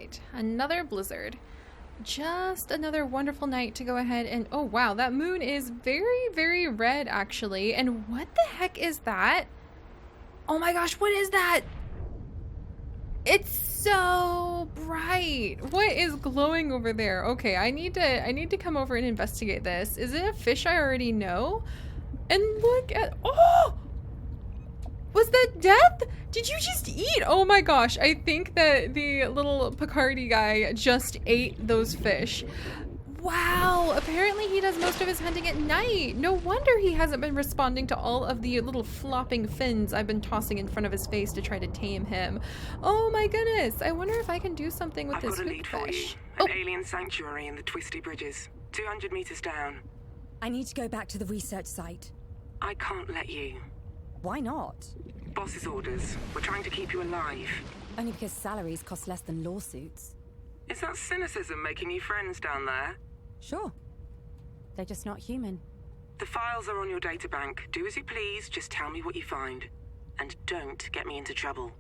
right, another blizzard. Just another wonderful night to go ahead and... Oh, wow, that moon is very, very red, actually. And what the heck is that? Oh my gosh, what is that? It's so bright. What is glowing over there? Okay, I need to come over and investigate this. Is it a fish I already know? And look at... Oh! Was that death? Did you just eat? Oh my gosh, I think that the little Picardy guy just ate those fish. Wow, apparently he does most of his hunting at night. No wonder he hasn't been responding to all of the little flopping fins I've been tossing in front of his face to try to tame him. Oh my goodness, I wonder if I can do something with this hoop fish. An alien sanctuary in the Twisty Bridges, 200 meters down. I need to go back to the research site. I can't let you. Why not? Boss's orders. We're trying to keep you alive. Only because salaries cost less than lawsuits. Is that cynicism making you friends down there? Sure. They're just not human. The files are on your databank. Do as you please, just tell me what you find. And don't get me into trouble.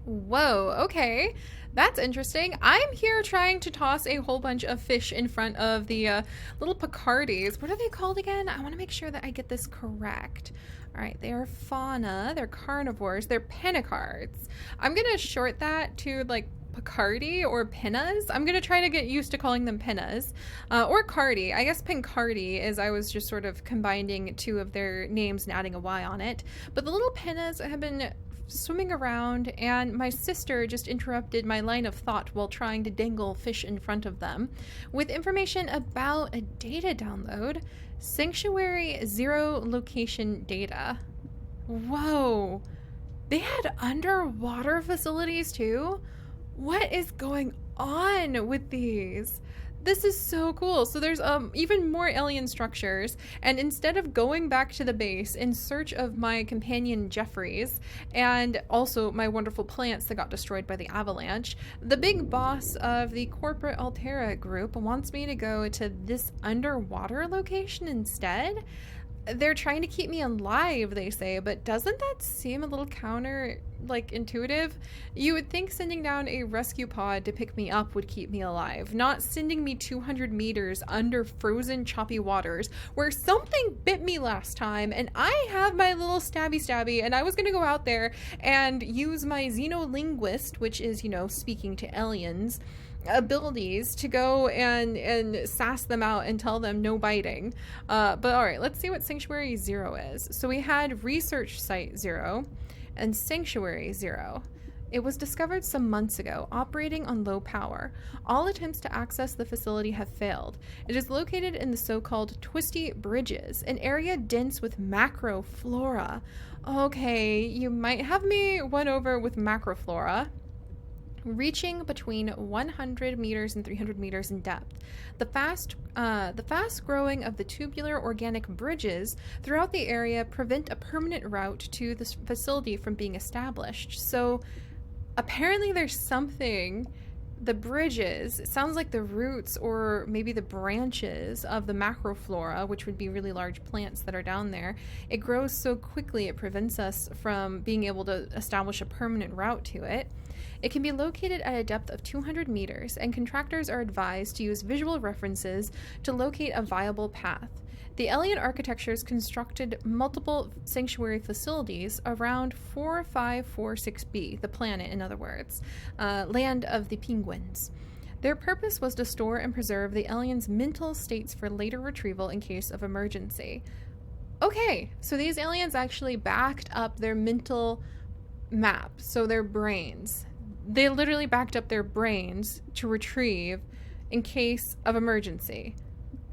Whoa, okay. That's interesting. I'm here trying to toss a whole bunch of fish in front of the little Picardis. What are they called again? I want to make sure that I get this correct. All right, they are fauna, they're carnivores, they're pinnacarids. I'm going to short that to like Picardy or pinnas. I'm going to try to get used to calling them pinnas. Or cardi. I guess pincardi is I was just sort of combining two of their names and adding a Y on it. But the little pinnas have been swimming around, and my sister just interrupted my line of thought while trying to dangle fish in front of them with information about a data download. Sanctuary 0 location data. Whoa. They had underwater facilities too? What is going on with these? This is so cool. So there's even more alien structures, and instead of going back to the base in search of my companion Jeffries and also my wonderful plants that got destroyed by the avalanche, the big boss of the corporate Altera group wants me to go to this underwater location instead. They're trying to keep me alive, they say, but doesn't that seem a little intuitive? You would think sending down a rescue pod to pick me up would keep me alive, not sending me 200 meters under frozen choppy waters where something bit me last time, and I have my little stabby, and I was gonna go out there and use my xenolinguist, which is, speaking to aliens, abilities to go and sass them out and tell them no biting. But all right, let's see what Sanctuary 0 is. So we had Research Site 0 and Sanctuary 0. It was discovered some months ago, operating on low power. All attempts to access the facility have failed. It is located in the so-called Twisty Bridges, an area dense with macroflora. Okay, you might have me won over with macroflora. Reaching between 100 meters and 300 meters in depth. The fast growing of the tubular organic bridges throughout the area prevent a permanent route to this facility from being established. So apparently there's something, the bridges, it sounds like the roots or maybe the branches of the macroflora, which would be really large plants that are down there. It grows so quickly it prevents us from being able to establish a permanent route to it. It can be located at a depth of 200 meters, and contractors are advised to use visual references to locate a viable path. The alien architectures constructed multiple sanctuary facilities around 4546b, the planet in other words, land of the penguins. Their purpose was to store and preserve the aliens' mental states for later retrieval in case of emergency. Okay, so these aliens actually backed up their mental map, so their brains. They literally backed up their brains to retrieve in case of emergency.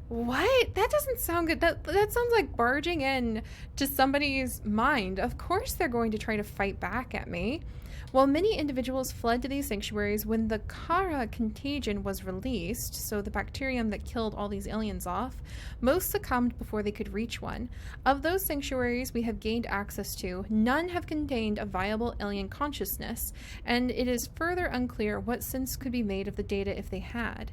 What? That doesn't sound good. That sounds like barging in to somebody's mind. Of course they're going to try to fight back at me. While many individuals fled to these sanctuaries when the Kara contagion was released, so the bacterium that killed all these aliens off, most succumbed before they could reach one. Of those sanctuaries we have gained access to, none have contained a viable alien consciousness, and it is further unclear what sense could be made of the data if they had.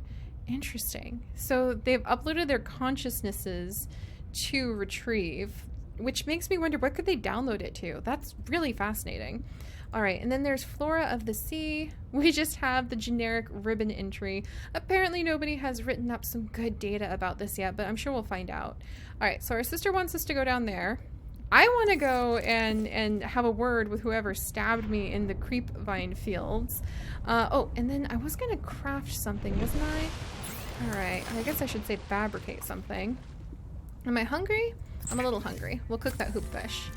Interesting. So they've uploaded their consciousnesses to retrieve, which makes me wonder, what could they download it to? That's really fascinating. Alright, and then there's Flora of the Sea. We just have the generic ribbon entry. Apparently nobody has written up some good data about this yet, but I'm sure we'll find out. Alright, so our sister wants us to go down there. I want to go and have a word with whoever stabbed me in the creep vine fields. Oh, and then I was going to craft something, wasn't I? Alright, I guess I should say fabricate something. Am I hungry? I'm a little hungry. We'll cook that hoop fish.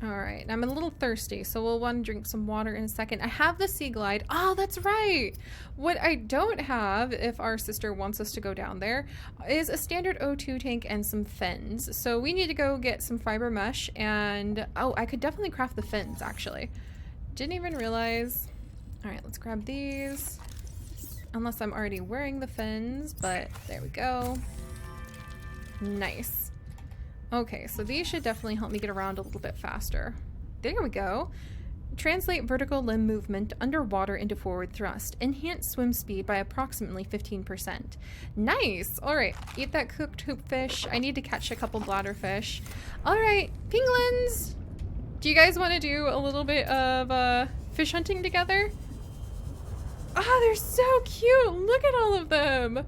Alright, I'm a little thirsty, so we'll want to drink some water in a second. I have the sea glide. Oh, that's right! What I don't have, if our sister wants us to go down there, is a standard O2 tank and some fins. So we need to go get some fiber mesh and... Oh, I could definitely craft the fins, actually. Didn't even realize. Alright, let's grab these. Unless I'm already wearing the fins, but there we go. Nice. Okay, so these should definitely help me get around a little bit faster. There we go. Translate vertical limb movement underwater into forward thrust. Enhance swim speed by approximately 15%. Nice! Alright, eat that cooked hoop fish. I need to catch a couple bladderfish. Alright, penguins! Do you guys want to do a little bit of fish hunting together? Ah, they're so cute! Look at all of them!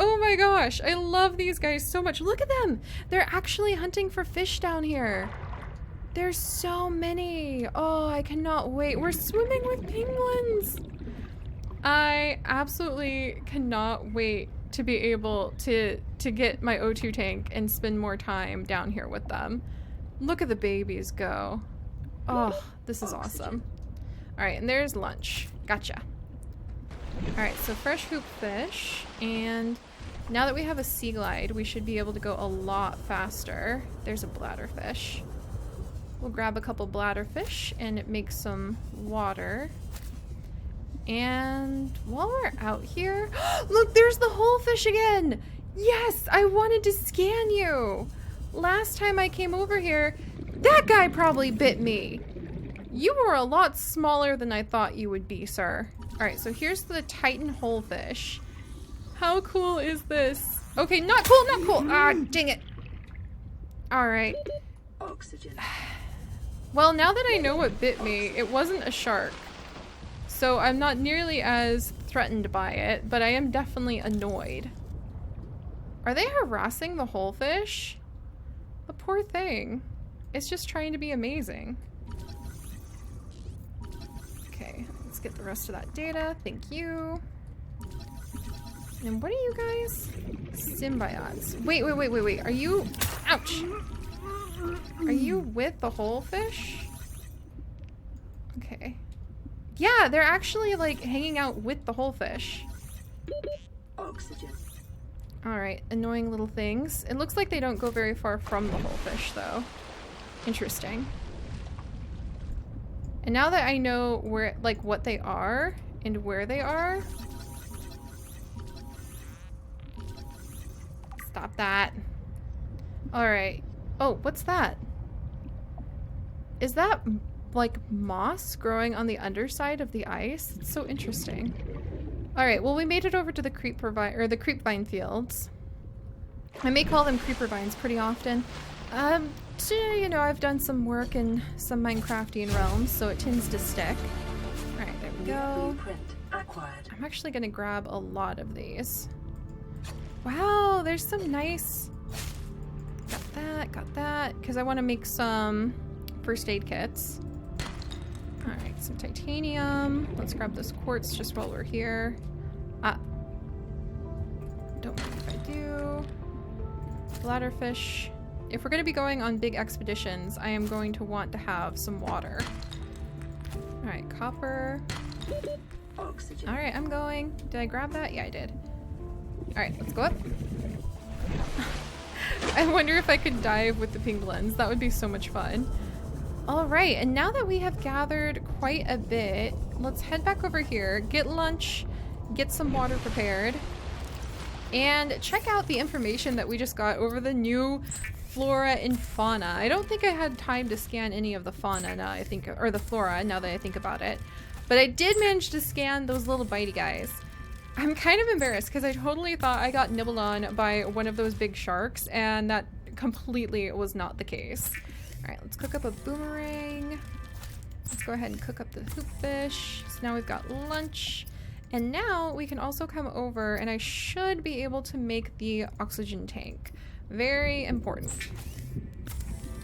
Oh my gosh, I love these guys so much. Look at them! They're actually hunting for fish down here. There's so many. Oh, I cannot wait. We're swimming with penguins. I absolutely cannot wait to be able to get my O2 tank and spend more time down here with them. Look at the babies go. Oh, this is awesome. All right, and there's lunch. Gotcha. All right, so fresh hoop fish, and now that we have a sea glide, we should be able to go a lot faster. There's a bladderfish. We'll grab a couple bladderfish and make some water. And while we're out here, look, there's the holefish again. Yes, I wanted to scan you. Last time I came over here, that guy probably bit me. You were a lot smaller than I thought you would be, sir. All right, so here's the Titan holefish. How cool is this? Okay, not cool, not cool. Ah, dang it. All right. Oxygen. Well, now that I know what bit me, it wasn't a shark. So I'm not nearly as threatened by it, but I am definitely annoyed. Are they harassing the holefish? The poor thing. It's just trying to be amazing. Okay, let's get the rest of that data. Thank you. And what are you guys? Symbiotes. Wait. Are you... Ouch! Are you with the holefish? Okay. Yeah, they're actually, like, hanging out with the holefish. Oxygen. Alright, annoying little things. It looks like they don't go very far from the holefish, though. Interesting. And now that I know where, like, what they are and where they are... Stop that. Alright. Oh, what's that? Is that, like, moss growing on the underside of the ice? It's so interesting. Alright, well, we made it over to the creep vine fields. I may call them creeper vines pretty often. So, you know, I've done some work in some Minecraftian realms, so it tends to stick. Alright, there we go. I'm actually gonna grab a lot of these. Wow, there's some nice... Got that, because I want to make some first aid kits. Alright, some titanium. Let's grab this quartz just while we're here. Don't mind if I do. Bladderfish. If we're going to be going on big expeditions, I am going to want to have some water. Alright, copper. Oxygen. Alright, I'm going. Did I grab that? Yeah, I did. Alright, let's go up. I wonder if I could dive with the penguins. That would be so much fun. Alright, and now that we have gathered quite a bit, let's head back over here, get lunch, get some water prepared, and check out the information that we just got over the new flora and fauna. I don't think I had time to scan any of the fauna now I think, or the flora now that I think about it, but I did manage to scan those little bitey guys. I'm kind of embarrassed because I totally thought I got nibbled on by one of those big sharks, and that completely was not the case. Alright, let's cook up a boomerang. Let's go ahead and cook up the hoopfish. So now we've got lunch. And now we can also come over and I should be able to make the oxygen tank. Very important.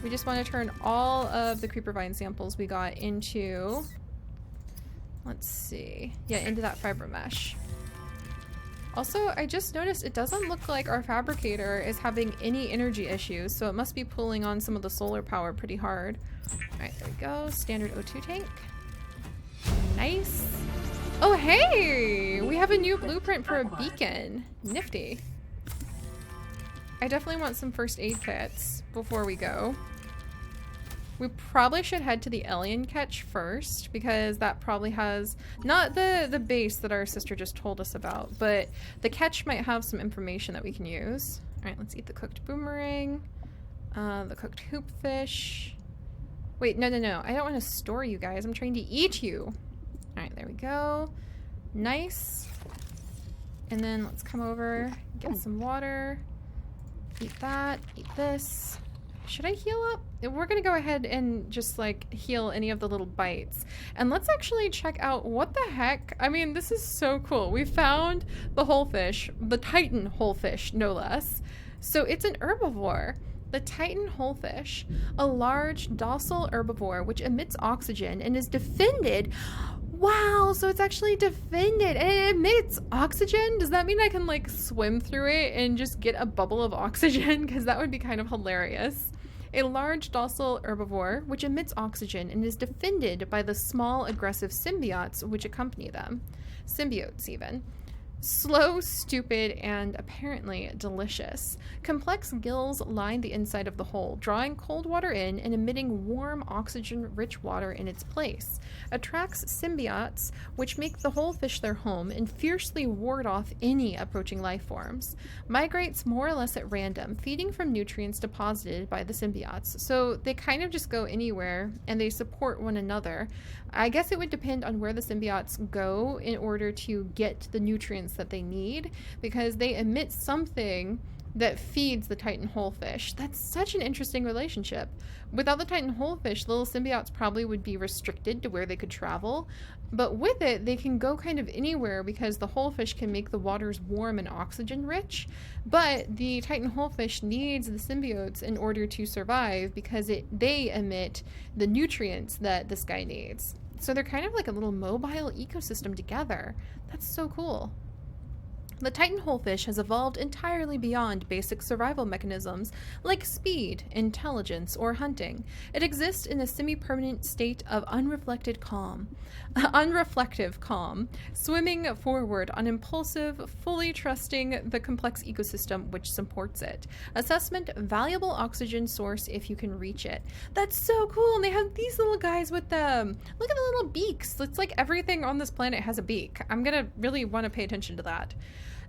We just want to turn all of the creeper vine samples we got into, let's see, yeah, into that fiber mesh. Also, I just noticed it doesn't look like our fabricator is having any energy issues, so it must be pulling on some of the solar power pretty hard. All right, there we go. Standard O2 tank. Nice. Oh, hey! We have a new blueprint for a beacon. Nifty. I definitely want some first aid kits before we go. We probably should head to the alien catch first because that probably has, not the base that our sister just told us about, but the catch might have some information that we can use. All right, let's eat the cooked boomerang, the cooked hoopfish. Wait, no. I don't want to store you guys. I'm trying to eat you. All right, there we go. Nice. And then let's come over, get some water, eat that, eat this. Should I heal up? We're gonna go ahead and just like heal any of the little bites. And let's actually check out what the heck. I mean, this is so cool. We found the holefish, the Titan holefish, no less. So it's an herbivore. The Titan holefish, a large docile herbivore which emits oxygen and is defended. Wow, so it's actually defended and it emits oxygen? Does that mean I can like swim through it and just get a bubble of oxygen? Because that would be kind of hilarious. A large docile herbivore which emits oxygen and is defended by the small aggressive symbiotes which accompany them. Symbiotes even. Slow, stupid, and apparently delicious. Complex gills line the inside of the hole, drawing cold water in and emitting warm, oxygen-rich water in its place. Attracts symbiotes, which make the holefish their home and fiercely ward off any approaching life forms. Migrates more or less at random, feeding from nutrients deposited by the symbiotes. So they kind of just go anywhere, and they support one another. I guess it would depend on where the symbiotes go in order to get the nutrients that they need, because they emit something that feeds the Titan holefish. That's such an interesting relationship. Without the Titan holefish, little symbiotes probably would be restricted to where they could travel, but with it, they can go kind of anywhere because the holefish can make the waters warm and oxygen rich, but the Titan holefish needs the symbiotes in order to survive because they emit the nutrients that this guy needs. So they're kind of like a little mobile ecosystem together. That's so cool. The Titan holefish has evolved entirely beyond basic survival mechanisms like speed, intelligence, or hunting. It exists in a semi-permanent state of unreflective calm, swimming forward on impulsive, fully trusting the complex ecosystem which supports it. Assessment: valuable oxygen source if you can reach it. That's so cool. And they have these little guys with them. Look at the little beaks. It's like everything on this planet has a beak. I'm gonna really want to pay attention to that.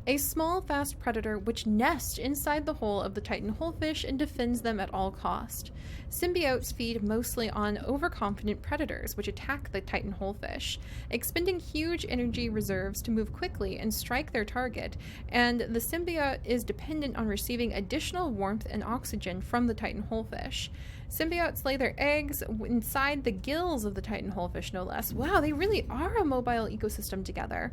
A small, fast predator which nests inside the hull of the Titan holefish and defends them at all cost. Symbiotes feed mostly on overconfident predators which attack the Titan holefish, expending huge energy reserves to move quickly and strike their target, and the symbiote is dependent on receiving additional warmth and oxygen from the Titan holefish. Symbiotes lay their eggs inside the gills of the Titan holefish, no less. Wow, they really are a mobile ecosystem together.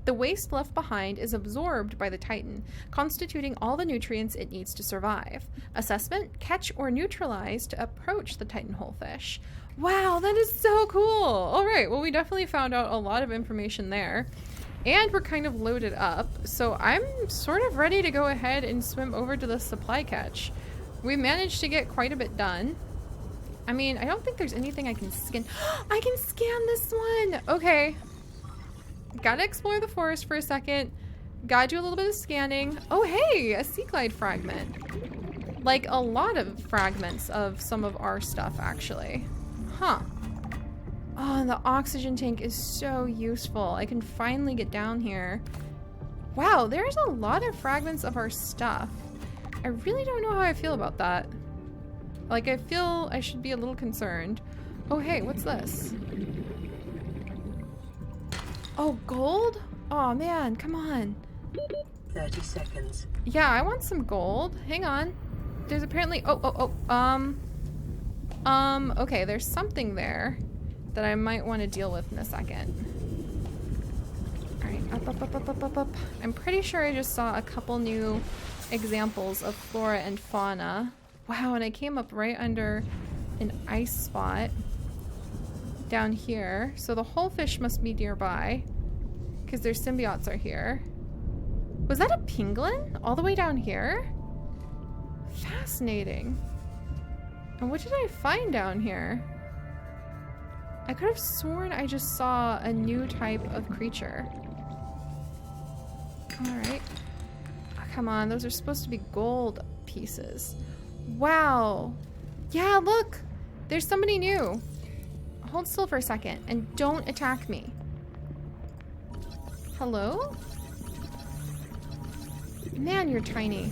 The waste left behind is absorbed by the Titan, constituting all the nutrients it needs to survive. Assessment: catch or neutralize to approach the Titan holefish. Wow, that is so cool! Alright, well we definitely found out a lot of information there. And we're kind of loaded up, so I'm sort of ready to go ahead and swim over to the supply catch. We managed to get quite a bit done. I mean, I don't think there's anything I can scan. I can scan this one! Okay. Gotta explore the forest for a second. Gotta do a little bit of scanning. Oh, hey, a sea glide fragment. Like a lot of fragments of some of our stuff, actually. Huh. Oh, and the oxygen tank is so useful. I can finally get down here. Wow, there's a lot of fragments of our stuff. I really don't know how I feel about that. Like, I feel I should be a little concerned. Oh, hey, what's this? Oh, gold? Oh man, come on. 30 seconds. Yeah, I want some gold. Hang on. There's apparently okay, there's something there. that I might want to deal with in a second. Alright, up. I'm pretty sure I just saw a couple new examples of flora and fauna. Wow, and I came up right under an ice spot down here. So the holefish must be nearby because their symbiotes are here. Was that a penguin all the way down here? Fascinating. And what did I find down here? I could have sworn I just saw a new type of creature. Alright. Oh, come on, those are supposed to be gold pieces. Wow. Yeah, look! There's somebody new. Hold still for a second and don't attack me. Hello? Man, you're tiny.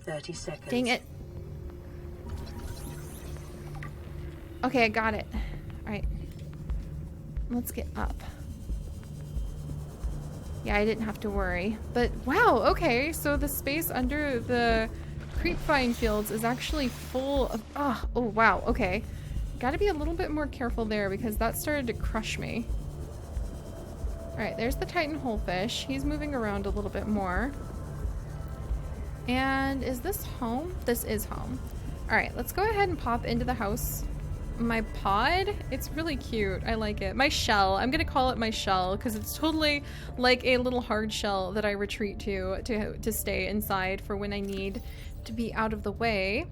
30 seconds. Dang it. Okay, I got it. Alright. Let's get up. Yeah, I didn't have to worry. But wow, okay, so the space under the creepvine fields is actually full of... Oh wow, okay. Gotta be a little bit more careful there because that started to crush me. Alright, there's the Titan holefish. He's moving around a little bit more. And is this home? This is home. Alright, let's go ahead and pop into the house. My pod? It's really cute. I like it. My shell. I'm gonna call it my shell because it's totally like a little hard shell that I retreat to stay inside for when I need to be out of the way.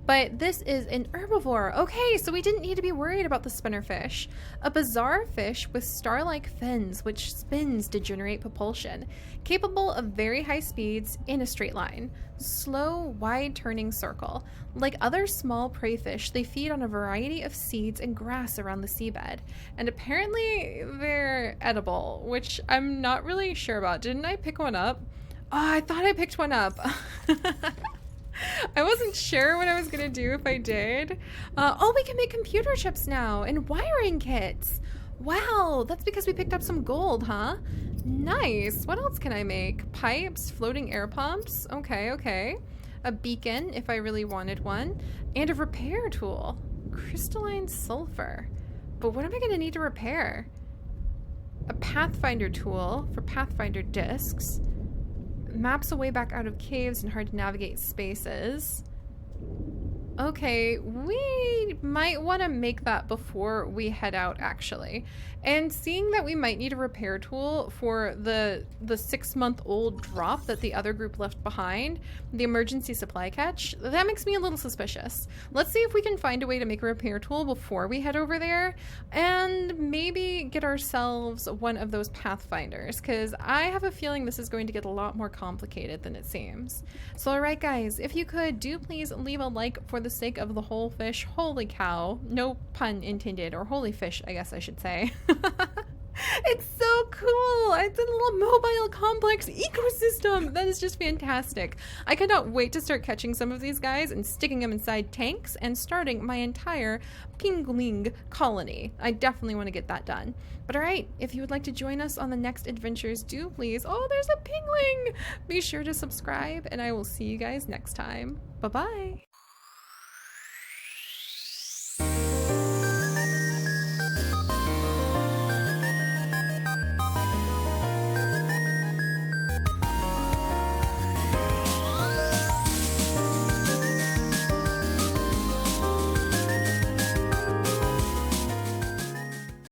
But this is an herbivore. Okay, so we didn't need to be worried about the spinnerfish. A bizarre fish with star-like fins which spins to generate propulsion. Capable of very high speeds in a straight line. Slow, wide-turning circle. Like other small prey fish, they feed on a variety of seeds and grass around the seabed. And apparently they're edible, which I'm not really sure about. Didn't I pick one up? Oh, I thought I picked one up. I wasn't sure what I was gonna do if I did. Oh, we can make computer chips now and wiring kits. Wow, that's because we picked up some gold, huh? Nice. What else can I make? Pipes, floating air pumps. Okay. A beacon if I really wanted one. And a repair tool. Crystalline sulfur. But what am I gonna need to repair? A Pathfinder tool for Pathfinder discs. Maps a way back out of caves and hard to navigate spaces. Okay, we might want to make that before we head out, actually. And seeing that we might need a repair tool for the 6-month-old drop that the other group left behind, the emergency supply catch, that makes me a little suspicious. Let's see if we can find a way to make a repair tool before we head over there, and maybe get ourselves one of those Pathfinders, because I have a feeling this is going to get a lot more complicated than it seems. So alright guys, if you could, do please leave a like for the sake of the whole fish. Holy cow. No pun intended, or holy fish, I guess I should say. It's so cool. It's a little mobile complex ecosystem. That is just fantastic. I cannot wait to start catching some of these guys and sticking them inside tanks and starting my entire pingling colony. I definitely want to get that done. But alright, if you would like to join us on the next adventures, do please. Oh, there's a pingling! Be sure to subscribe, and I will see you guys next time. Bye-bye.